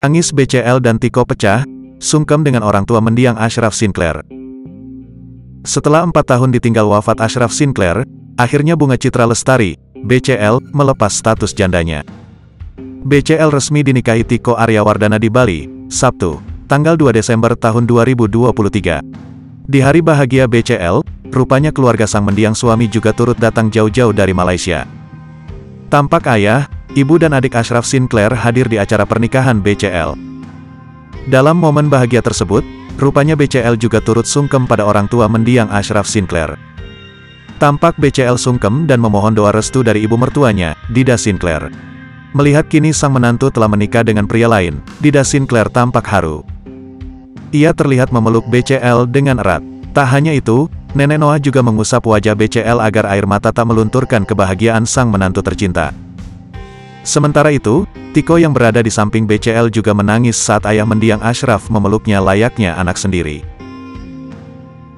Tangis BCL dan Tiko pecah, sungkem dengan orang tua mendiang Ashraf Sinclair. Setelah 4 tahun ditinggal wafat Ashraf Sinclair, akhirnya Bunga Citra Lestari, BCL, melepas status jandanya. BCL resmi dinikahi Tiko Aryawardana di Bali, Sabtu, tanggal 2 Desember tahun 2023. Di hari bahagia BCL, rupanya keluarga sang mendiang suami juga turut datang jauh-jauh dari Malaysia. Tampak ayah, ibu dan adik Ashraf Sinclair hadir di acara pernikahan BCL. Dalam momen bahagia tersebut, rupanya BCL juga turut sungkem pada orang tua mendiang Ashraf Sinclair. Tampak BCL sungkem dan memohon doa restu dari ibu mertuanya, Dida Sinclair. Melihat kini sang menantu telah menikah dengan pria lain, Dida Sinclair tampak haru. Ia terlihat memeluk BCL dengan erat. Tak hanya itu, Nenek Noah juga mengusap wajah BCL agar air mata tak melunturkan kebahagiaan sang menantu tercinta. Sementara itu, Tiko yang berada di samping BCL juga menangis saat ayah mendiang Ashraf memeluknya layaknya anak sendiri.